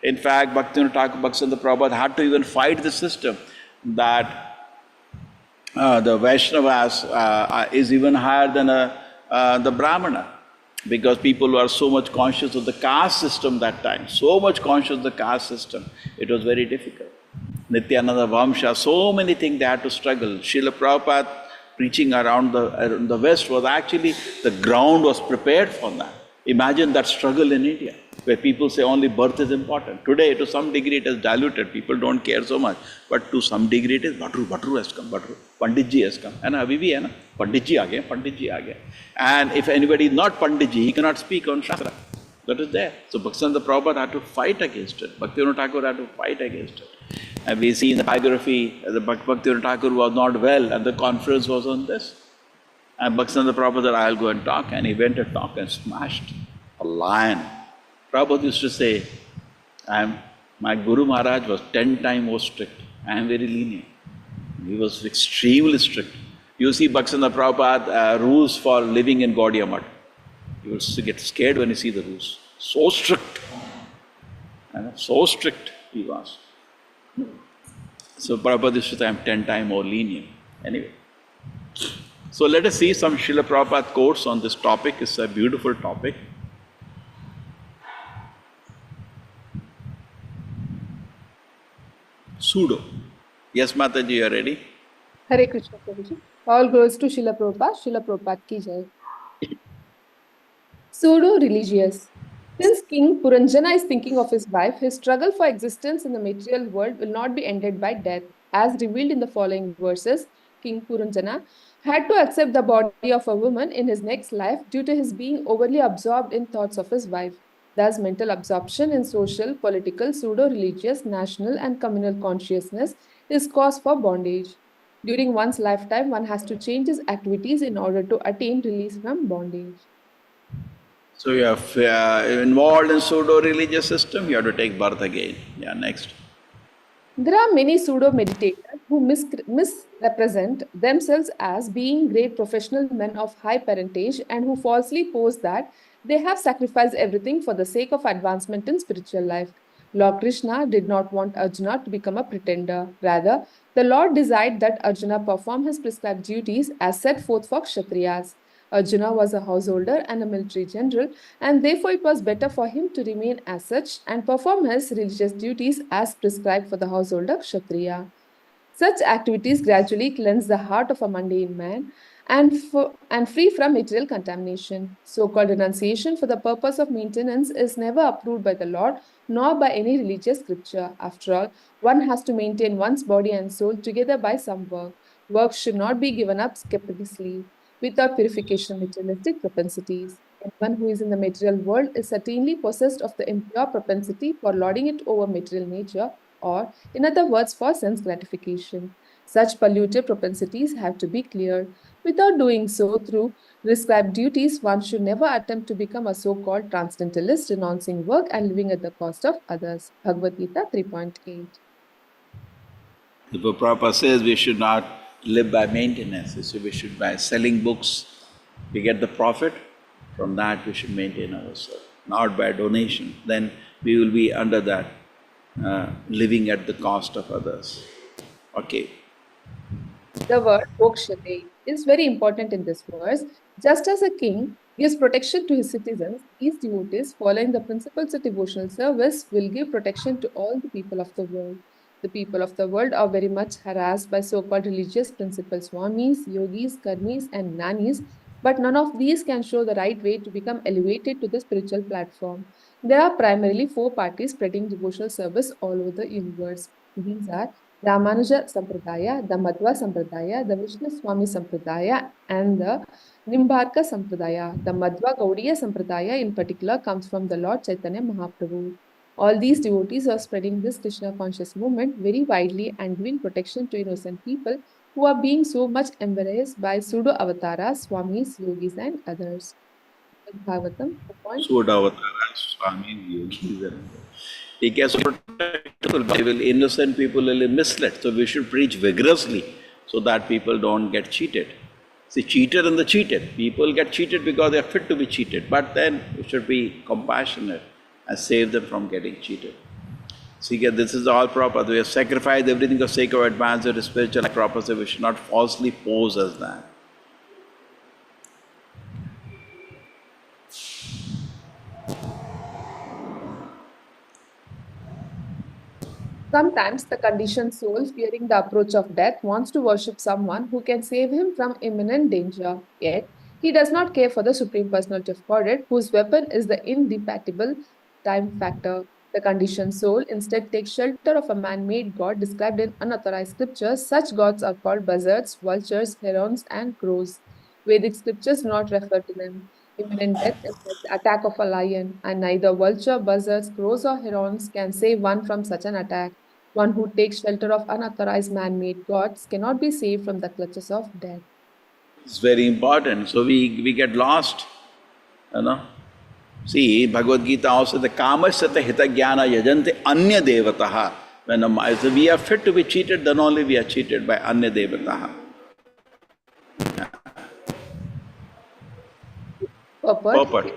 In fact, Bhaktivinoda Prabhupada had to even fight the system that the Vaishnavas is even higher than the Brahmana, because people were so much conscious of the caste system that time, so much conscious of the caste system, it was very difficult. Nityananda Vamsha, so many things they had to struggle. Srila Prabhupada preaching around the West was actually, the ground was prepared for that. Imagine that struggle in India, where people say only birth is important. Today, to some degree, it is diluted. People don't care so much. But to some degree, it is Bhatru has come, Panditji has come. And abhi bhi hai na, Panditji aa gaya. And if anybody is not Panditji, he cannot speak on Shastra. That is there. So Bhaktivinoda Prabhupada had to fight against it. Bhaktivinoda Thakur had to fight against it. And we see in the biography, the Bhaktivinoda Thakur was not well, and the conference was on this. And Bhaktivinoda Prabhupada said, I'll go and talk. And he went and talked and smashed a lion. Prabhupada used to say, my Guru Maharaj was 10 times more strict. I am very lenient. He was extremely strict. You see Bhaktivinoda Prabhupada rules for living in Gaudiya Mutt. You will get scared when you see the rules. So strict. So strict he was. So Prabhupada used to say, I am 10 times more lenient. Anyway. So let us see some Srila Prabhupada quotes on this topic. It's a beautiful topic. Pseudo. Yes, Mataji, you are ready? Hare Krishna Prabhuji. All glories to Srila Prabhupada. Srila Prabhupada ki jai. Pseudo-religious. Since King Puranjana is thinking of his wife, his struggle for existence in the material world will not be ended by death. As revealed in the following verses, King Puranjana had to accept the body of a woman in his next life due to his being overly absorbed in thoughts of his wife. Thus, mental absorption in social, political, pseudo-religious, national and communal consciousness is cause for bondage. During one's lifetime, one has to change his activities in order to attain release from bondage. So you are involved in pseudo-religious system, you have to take birth again. Yeah, next. There are many pseudo-meditators who misrepresent themselves as being great professional men of high parentage and who falsely pose that they have sacrificed everything for the sake of advancement in spiritual life. Lord Krishna did not want Arjuna to become a pretender. Rather, the Lord desired that Arjuna perform his prescribed duties as set forth for Kshatriyas. Arjuna was a householder and a military general, and therefore it was better for him to remain as such and perform his religious duties as prescribed for the householder Kshatriya. Such activities gradually cleanse the heart of a mundane man and free from material contamination. So-called renunciation for the purpose of maintenance is never approved by the Lord, nor by any religious scripture. After all, one has to maintain one's body and soul together by some work. Work should not be given up skeptically, without purification of materialistic propensities. Anyone who is in the material world is certainly possessed of the impure propensity for lording it over material nature, or, in other words, for sense gratification. Such polluted propensities have to be cleared. Without doing so through prescribed duties, one should never attempt to become a so-called transcendentalist, renouncing work and living at the cost of others. Bhagavad Gita 3.8. The Prabhupada says we should not live by maintenance. So we should, by selling books, we get the profit. From that we should maintain ourselves, not by donation. Then we will be under that, living at the cost of others. Okay. The word mokshate is very important in this verse. Just as a king gives protection to his citizens, these devotees, following the principles of devotional service, will give protection to all the people of the world. The people of the world are very much harassed by so-called religious principles, swamis, yogis, karmis, and gnanis, but none of these can show the right way to become elevated to the spiritual platform. There are primarily four parties spreading devotional service all over the universe. These are Ramanuja Sampradaya, the Madhva Sampradaya, the Vishnu Swami Sampradaya, and the Nimbarka Sampradaya. The Madhva Gaudiya Sampradaya in particular comes from the Lord Chaitanya Mahaprabhu. All these devotees are spreading this Krishna conscious movement very widely and giving protection to innocent people who are being so much embarrassed by pseudo-avatars, swamis, yogis, and others. Bhagavatam, the point. Srimadbhagavatam, Swami, yogis, and he gets protected. Innocent people will be misled. So we should preach vigorously so that people don't get cheated. See, cheated and the cheated. People get cheated because they are fit to be cheated. But then we should be compassionate and save them from getting cheated. See, this is all proper. We have sacrificed everything for sake of advancement of spiritual proper, so we should not falsely pose as that. Sometimes the conditioned soul, fearing the approach of death, wants to worship someone who can save him from imminent danger. Yet, he does not care for the Supreme Personality of Godhead, whose weapon is the indefatigable time factor. The conditioned soul instead takes shelter of a man-made god described in unauthorized scriptures. Such gods are called buzzards, vultures, herons, and crows. Vedic scriptures do not refer to them. Imminent death is like the attack of a lion, and neither vulture, buzzards, crows, or herons can save one from such an attack. One who takes shelter of unauthorized man-made gods cannot be saved from the clutches of death. It's very important. So we get lost, you know. See, Bhagavad Gita also, the kamasyata hita jnana yajante anya devataha. When we are fit to be cheated, then only we are cheated by anya devataha. Purport.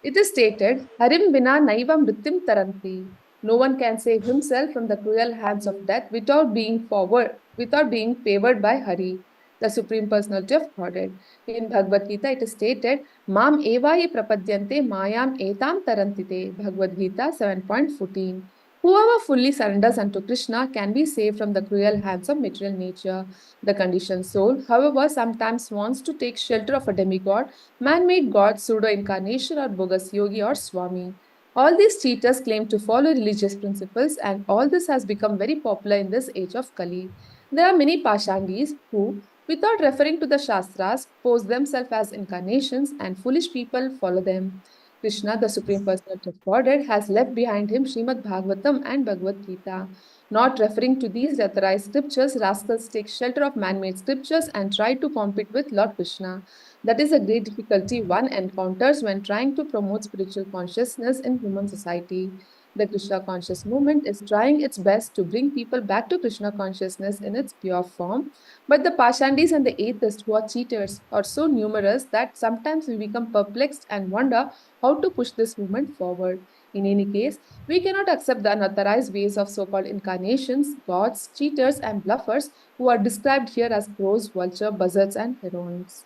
It is stated, Harim bina naiva mritim taranti. No one can save himself from the cruel hands of death without being favored by Hari, the Supreme Personality of Godhead. In Bhagavad Gita, it is stated, Mam evaye prapadyante mayam etam tarantite. Bhagavad Gita 7.14. Whoever fully surrenders unto Krishna can be saved from the cruel hands of material nature. The conditioned soul, however, sometimes wants to take shelter of a demigod, man-made god, pseudo-incarnation, or bogus yogi or swami. All these cheaters claim to follow religious principles, and all this has become very popular in this age of Kali. There are many Pashandis who, without referring to the Shastras, pose themselves as incarnations, and foolish people follow them. Krishna, the Supreme Personality of Godhead, has left behind him Srimad Bhagavatam and Bhagavad Gita. Not referring to these authorized scriptures, rascals take shelter of man-made scriptures and try to compete with Lord Krishna. That is a great difficulty one encounters when trying to promote spiritual consciousness in human society. The Krishna conscious movement is trying its best to bring people back to Krishna consciousness in its pure form, but the Pashandis and the atheists who are cheaters are so numerous that sometimes we become perplexed and wonder how to push this movement forward. In any case, we cannot accept the unauthorized ways of so-called incarnations, gods, cheaters, and bluffers who are described here as crows, vulture, buzzards, and herons.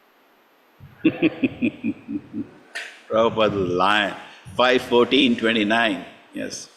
Prabhupada's line, 5:14:29. Yes.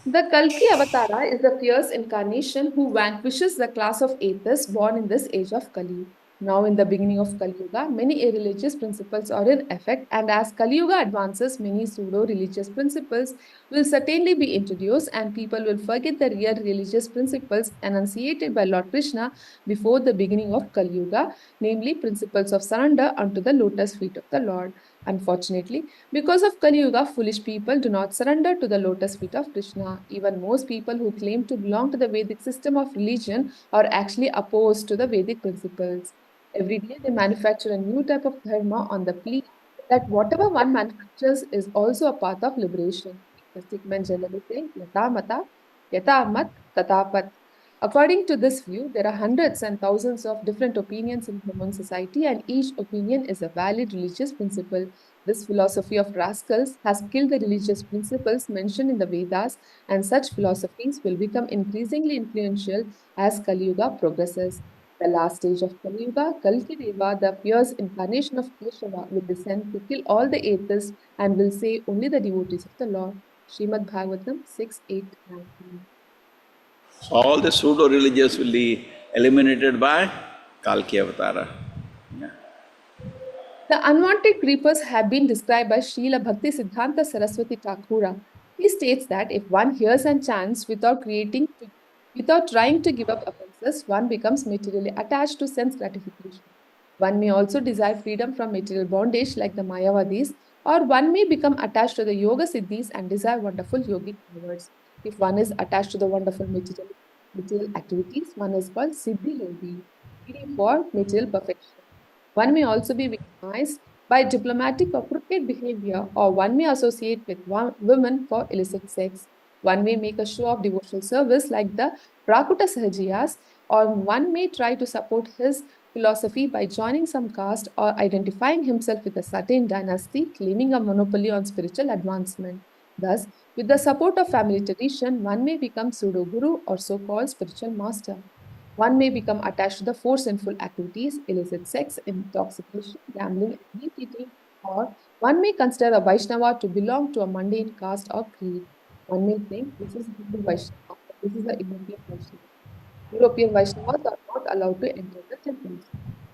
The Kalki Avatara is the fierce incarnation who vanquishes the class of atheists born in this age of Kali. Now, in the beginning of Kali Yuga, many irreligious principles are in effect, and as Kali Yuga advances, many pseudo-religious principles will certainly be introduced, and people will forget the real religious principles enunciated by Lord Krishna before the beginning of Kali Yuga, namely principles of surrender unto the lotus feet of the Lord. Unfortunately, because of Kali Yuga, foolish people do not surrender to the lotus feet of Krishna. Even most people who claim to belong to the Vedic system of religion are actually opposed to the Vedic principles. Every day they manufacture a new type of dharma on the plea that whatever one manufactures is also a path of liberation. The Sikh men generally say, Yata mata, yata mat, tata pat. According to this view, there are hundreds and thousands of different opinions in human society, and each opinion is a valid religious principle. This philosophy of rascals has killed the religious principles mentioned in the Vedas, and such philosophies will become increasingly influential as Kali Yuga progresses. The last stage of Kali Yuga, Kalki Deva, the fierce incarnation of Keshava, will descend to kill all the atheists and will save only the devotees of the Lord. Srimad Bhagavatam 6, 8, 9. So all the pseudo-religious will be eliminated by Kalki Avatara. Yeah. The unwanted creepers have been described by Srila Bhakti Siddhanta Saraswati Thakura. He states that if one hears and chants without trying to give up offenses, one becomes materially attached to sense gratification. One may also desire freedom from material bondage like the Mayavadis, or one may become attached to the Yoga Siddhis and desire wonderful yogic powers. If one is attached to the wonderful material activities, one is called Siddhi Yogi, greedy for material perfection. One may also be victimized by diplomatic or crooked behavior, or one may associate with women for illicit sex. One may make a show of devotional service like the Prakuta Sahajiyas, or one may try to support his philosophy by joining some caste or identifying himself with a certain dynasty, claiming a monopoly on spiritual advancement. Thus, with the support of family tradition, one may become pseudo-guru or so-called spiritual master. One may become attached to the four sinful activities, illicit sex, intoxication, gambling, and meat eating, or one may consider a Vaishnava to belong to a mundane caste or creed. One may think this is Hindu Vaishnava, this is the European Vaishnava. European Vaishnavas are not allowed to enter the temples.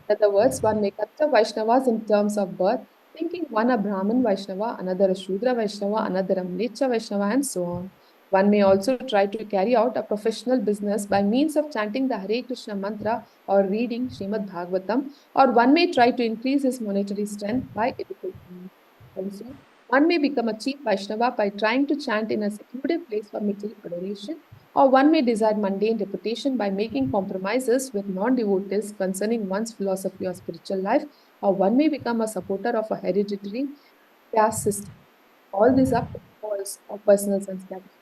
In other words, one may consider Vaishnavas in terms of birth, thinking one a Brahmin Vaishnava, another a Shudra Vaishnava, another a Mlecha Vaishnava, and so on. One may also try to carry out a professional business by means of chanting the Hare Krishna mantra or reading Srimad Bhagavatam, or one may try to increase his monetary strength by education. Also, one may become a chief Vaishnava by trying to chant in a secluded place for material adoration, or one may desire mundane reputation by making compromises with non-devotees concerning one's philosophy or spiritual life, or one may become a supporter of a hereditary caste system. All these are pitfalls of personal sense gratification.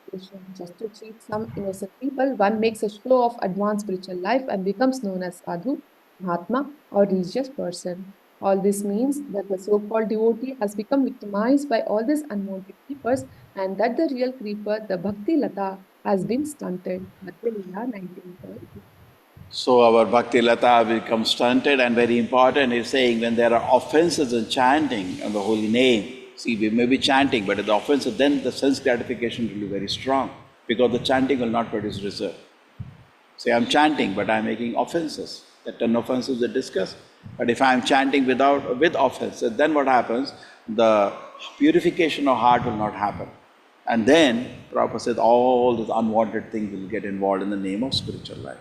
Just to cheat some innocent people, one makes a show of advanced spiritual life and becomes known as sadhu, mahatma, or religious person. All this means that the so-called devotee has become victimized by all these unwanted creepers, and that the real creeper, the Bhakti Lata, has been stunted. Bhakti Lila 19.2. So our Bhakti Lata becomes stunted, and very important is saying when there are offenses in chanting on the holy name. See, we may be chanting, but if the offenses, then the sense gratification will be very strong because the chanting will not produce result. Say, I'm chanting, but I'm making offenses. The 10 offenses are discussed. But if I'm chanting with offenses, then what happens? The purification of heart will not happen. And then, Prabhupada said, all these unwanted things will get involved in the name of spiritual life.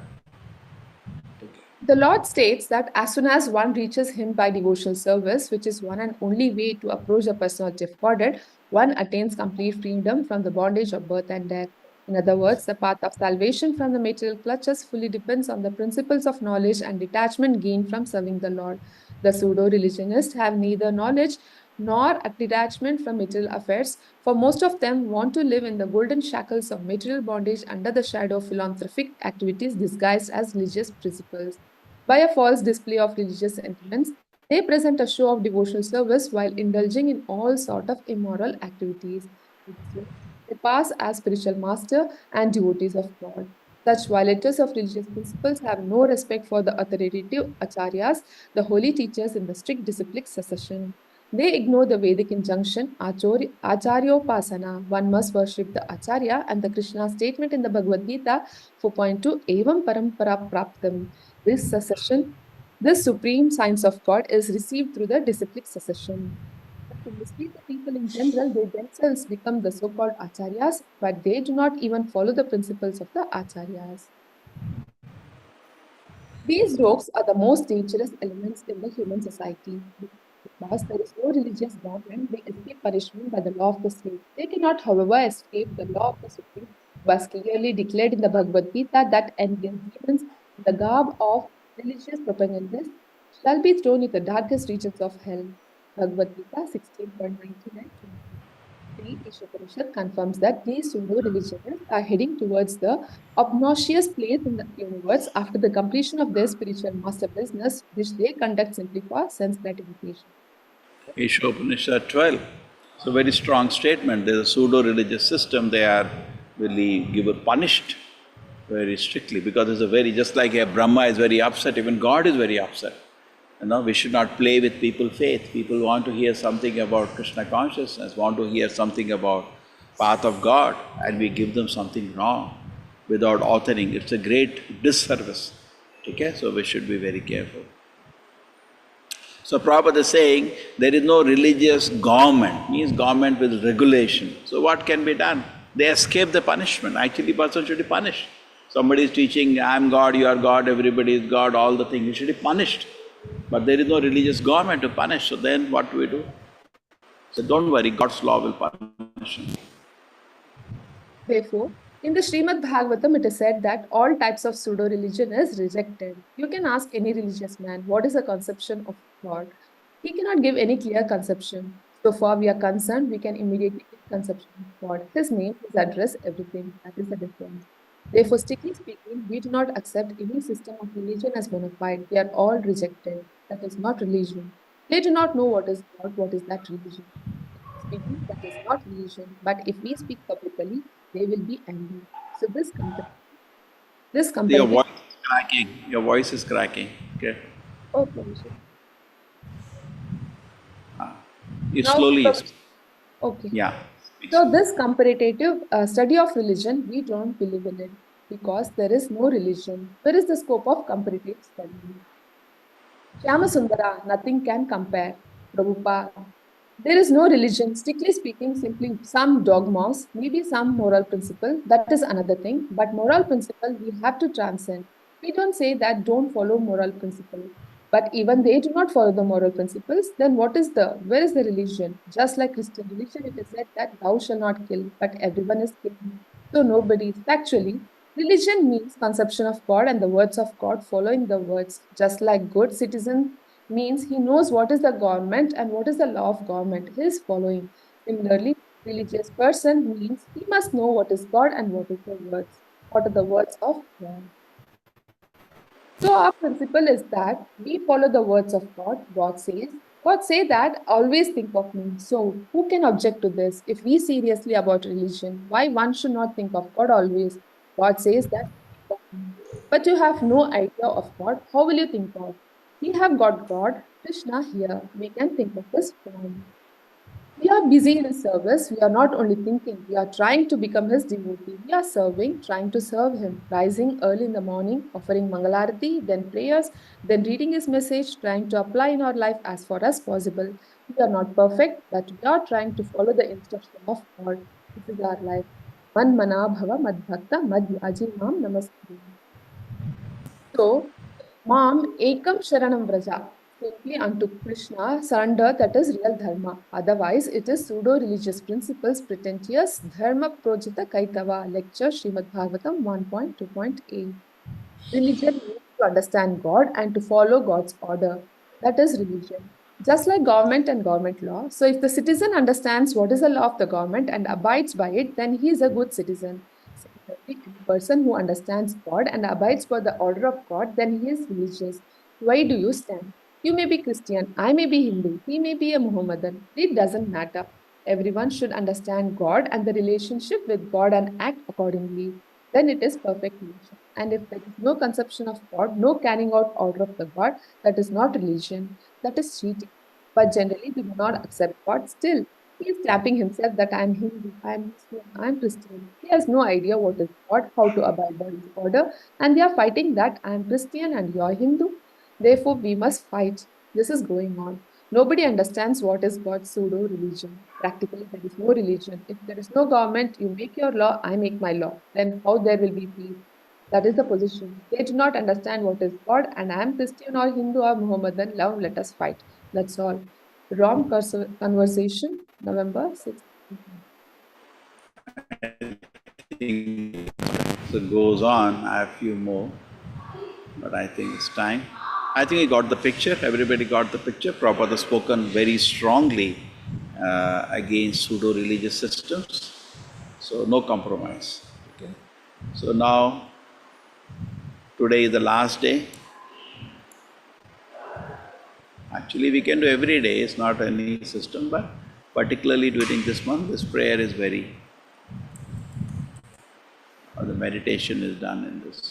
The Lord states that as soon as one reaches Him by devotional service, which is one and only way to approach the personality of Godhead, one attains complete freedom from the bondage of birth and death. In other words, the path of salvation from the material clutches fully depends on the principles of knowledge and detachment gained from serving the Lord. The pseudo-religionists have neither knowledge nor a detachment from material affairs, for most of them want to live in the golden shackles of material bondage under the shadow of philanthropic activities disguised as religious principles. By a false display of religious sentiments, they present a show of devotional service while indulging in all sorts of immoral activities. They pass as spiritual master and devotees of God. Such violators of religious principles have no respect for the authoritative acharyas, the holy teachers in the strict disciplic succession. They ignore the Vedic injunction, Acharyopasana, one must worship the Acharya, and the Krishna statement in the Bhagavad Gita 4.2, Evam Parampara Praptam. This supreme science of God is received through the disciplic succession. To mislead the people in general, they themselves become the so-called acharyas, but they do not even follow the principles of the acharyas. These rogues are the most dangerous elements in the human society. Because there is no religious government, they escape punishment by the law of the state. They cannot, however, escape the law of the supreme, who was clearly declared in the Bhagavad Gita that envious demons in the garb of religious propagandists shall be thrown in the darkest regions of hell. Bhagavad Gita 16.19 and 20. The Isha confirms that these pseudo-religionists are heading towards the obnoxious place in the universe after the completion of their spiritual master business, which they conduct simply for sense gratification. Ishopanishad 12. It's a very strong statement. There's a pseudo-religious system. They are really punished very strictly because it's a very, just like a Brahma is very upset, even God is very upset. We should not play with people's faith. People want to hear something about Krishna consciousness, want to hear something about path of God, and we give them something wrong without authoring. It's a great disservice. Okay? So we should be very careful. So Prabhupada is saying there is no religious government, means government with regulation. So what can be done? They escape the punishment. Actually, person should be punished. Somebody is teaching, I am God, you are God, everybody is God, all the things. You should be punished. But there is no religious government to punish. So then what do we do? So don't worry, God's law will punish him. Therefore, in the Srimad Bhagavatam, it is said that all types of pseudo-religion is rejected. You can ask any religious man, what is the conception of God? He cannot give any clear conception. So far we are concerned, we can immediately give conception of God. His name, his address, everything. That is the difference. Therefore, strictly speaking, we do not accept any system of religion as bona fide. They are all rejected. That is not religion. They do not know what is God, what is that religion. Speaking, that is not religion. But if we speak publicly, they will be angry. So this Your voice is cracking. Your voice is cracking. Okay. Okay. You Now, slowly. okay. Yeah. So this comparative study of religion, we don't believe in it because there is no religion. Where is the scope of comparative study? Shyama Sundara, nothing can compare. Prabhupada, there is no religion, strictly speaking, simply some dogmas, maybe some moral principle, that is another thing. But moral principle, we have to transcend. We don't say that don't follow moral principle. But even they do not follow the moral principles, then where is the religion? Just like Christian religion, it is said that thou shalt not kill, but everyone is killing. So nobody is factually. Religion means conception of God and the words of God, following the words. Just like good citizen means he knows what is the government and what is the law of government. He is following. Similarly, religious person means he must know what is God and what is the words. What are the words of God? So our principle is that we follow the words of God. God say that always think of me. So who can object to this? If we seriously about religion, why one should not think of God always? God says that think of me. But you have no idea of God. How will you think of? We have got God, Krishna here. We can think of this form. We are busy in His service. We are not only thinking, we are trying to become His devotee. We are serving, trying to serve Him, rising early in the morning, offering Mangalarati, then prayers, then reading His message, trying to apply in our life as far as possible. We are not perfect, but we are trying to follow the instruction of God. This is our life. Man mana bhava mad bhakta mad yaji mam namaskar. So, Mam ekam sharanam vraja. Simply unto Krishna, surrender, that is real dharma. Otherwise, it is pseudo-religious principles, pretentious dharma projita kaitava. Lecture Srimad Bhagavatam 1.2.8. Religion means to understand God and to follow God's order. That is religion. Just like government and government law. So if the citizen understands what is the law of the government and abides by it, then he is a good citizen. Similarly, a person who understands God and abides by the order of God, then he is religious. Why do you stand? You may be Christian, I may be Hindu, he may be a Mohammedan. It doesn't matter. Everyone should understand God and the relationship with God and act accordingly. Then it is perfect religion. And if there is no conception of God, no carrying out order of the God, that is not religion, that is cheating. But generally, they do not accept God still. He is clapping himself that I am Hindu, I am Muslim, I am Christian. He has no idea what is God, how to abide by his order, and they are fighting that I am Christian and you are Hindu. Therefore, we must fight. This is going on. Nobody understands what is God's pseudo-religion. Practically, there is no religion. If there is no government, you make your law, I make my law. Then how there will be peace? That is the position. They do not understand what is God, and I am Christian or Hindu or Mohammedan. Love, let us fight. That's all. Rom Conversation, November 6th. So it goes on. I have a few more, but I think it's time. I think you got the picture. Everybody got the picture. Prabhupada has spoken very strongly against pseudo-religious systems. So no compromise. Okay. So now, today is the last day. Actually, we can do every day, it's not any system, but particularly during this month, this prayer is very, or the meditation is done in this.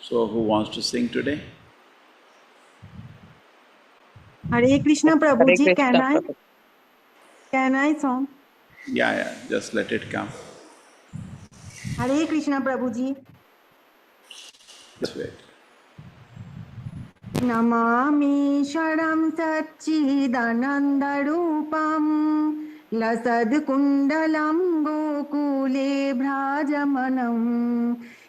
So, who wants to sing today? Hare Krishna Hare Prabhuji, Krishna Prabhuji. can I song? Yeah, just let it come. Hare Krishna Prabhuji. Just wait. Namami Sharam Satchidanandarupam Lasad-kundalam Gokule Bhrajamanam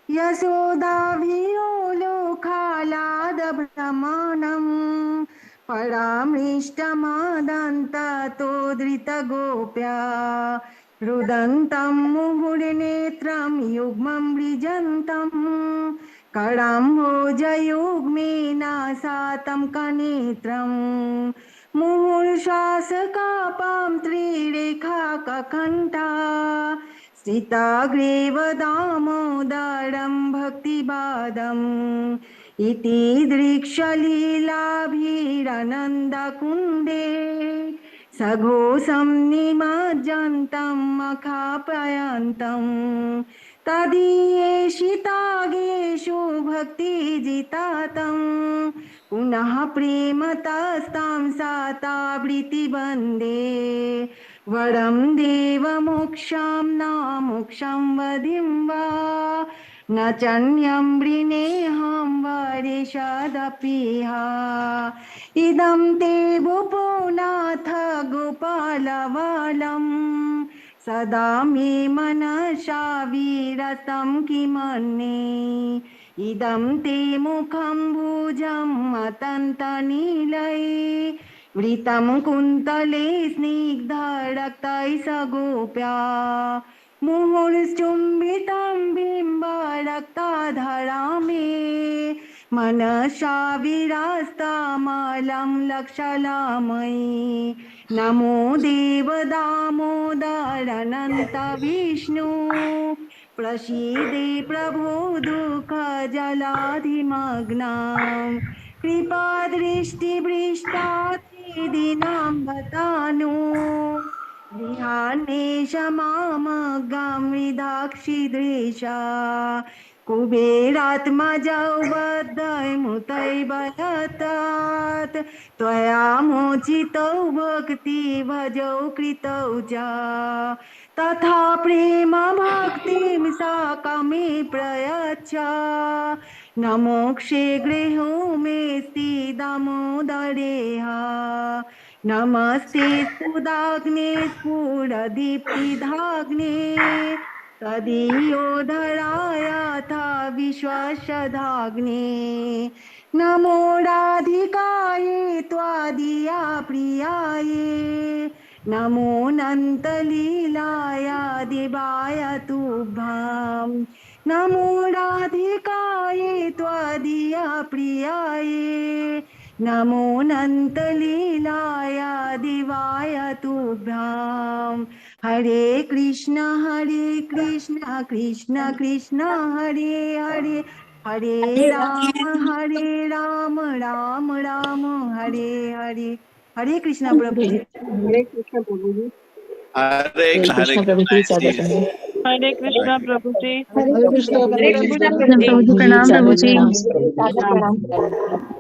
Yasodaviyolokhalad-brahmanam Paramrishtamadanta-todrita-gopya Rudantam muhurinetram yugmam vrijantam Kadambojayugmena satam kanetram Muhurshasakapam trirekha kakanta Sitagrev damodaram bhaktibadam Iti drikshalilabhirananda kunde Saghosam nimajjantam makhapayantam तदीयेषितागेषु भक्तिजितातं पुनः प्रेमतस्तां सातावृत्तिबन्धे वरं देवमोक्षं न मोक्षं वदिं वा न चन्यं वृणेऽहं वरेषदपिह इदं ते भुवनाथ गोपालवलम् सदा मे मनसा विरतं किमन्ये इदं ते मुखं भुजं मतन्तनीलये वृतं कुन्तले स्निग्धरक्तैः सगोप्या मुहुर्चुम्बितं बिम्बरक्ताधरा मे मनसा विरस्तमलं लक्षलामयि नमो देवदामोदरनन्त विष्णु प्रसीदे प्रभो दुःखजलाधिमग्नां कृपादृष्टिभ्रष्टादिदीनां बतानु विहानेश मामगां विदाक्षिदृशा कुबेरात्मजौ बद्धैमुतैर्बलतात् त्वया मोचितौ भक्तिभजौ कृतौ च तथा प्रेम भक्तिं साकमे प्रयच्छ न मोक्षे गृहो मेऽस्ति दामोदरेह नमस्ते स्फुदाग्ने स्फुरदीप्तिदाग्ने तदीयोधरायाथा विश्वशदाग्ने नमो राधिकायै त्वादिया प्रियायै नमो नन्तलीलाया दिवाय तुभ्यां नमो राधिकायै त्वादिया प्रियायै नमो नन्तलीलाया दिवाय तुभ्यां हरे कृष्ण कृष्ण कृष्ण हरे हरे हरे राम राम राम हरे हरे हरे कृष्ण प्रभु जी हरे कृष्ण प्रभु जी Hare Hare Krishna, Hare Krishna Krishna. Prabhuji, I see. Sadatama. Hare Krishna Prabhuji. Hare Krishna Hare Prabhuji, Krishna Sadatama. Prabhu ji Prabhuji, Pranam Prabhuji. Sadatama. प्रणाम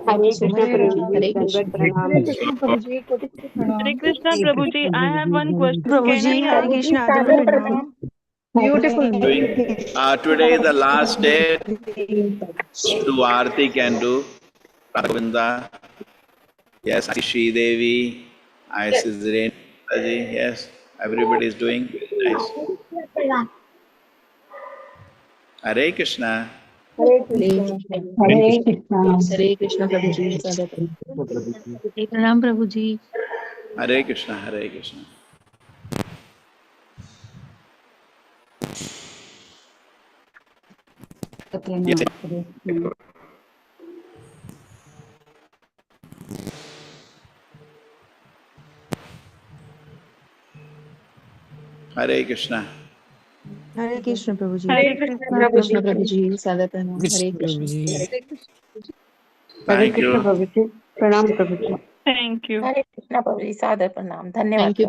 हरे कृष्ण प्रभु जी Hare दंडवत Krishna. प्रणाम Hare Krishna Prabhuji, Koti Koti Hare Pranam. Krishna Prabhuji. I have one question. Can Prabhuji, I Hare ask? Prabhuji, Krishna, Adama Sagar Pranam. Pranam. Beautiful. Doing, today is the last day to Aarti can do. Radha Govinda. Yes, I see Sri Devi. I see Ziren. Yes, everybody is doing very nice. Hare Krishna. Hare Hare Krishna Krishna. Hare Krishna Hare Krishna Prabhuji, Sadatama. Hare Pranam Prabhuji. Hare Krishna. Hare Krishna. Yes. Hare Krishna. Hare Krishna Prabhuji. Hare Krishna Hare Krishna Prabhuji. Prabhuji, Sadhana, Hare Krishna. Hare Krishna. Hare Thank Krishna you. Prabhuji. Pranam Prabhuji. Thank you. Hare Krishna Prabhuji, Sadhana Pranam. Thank you.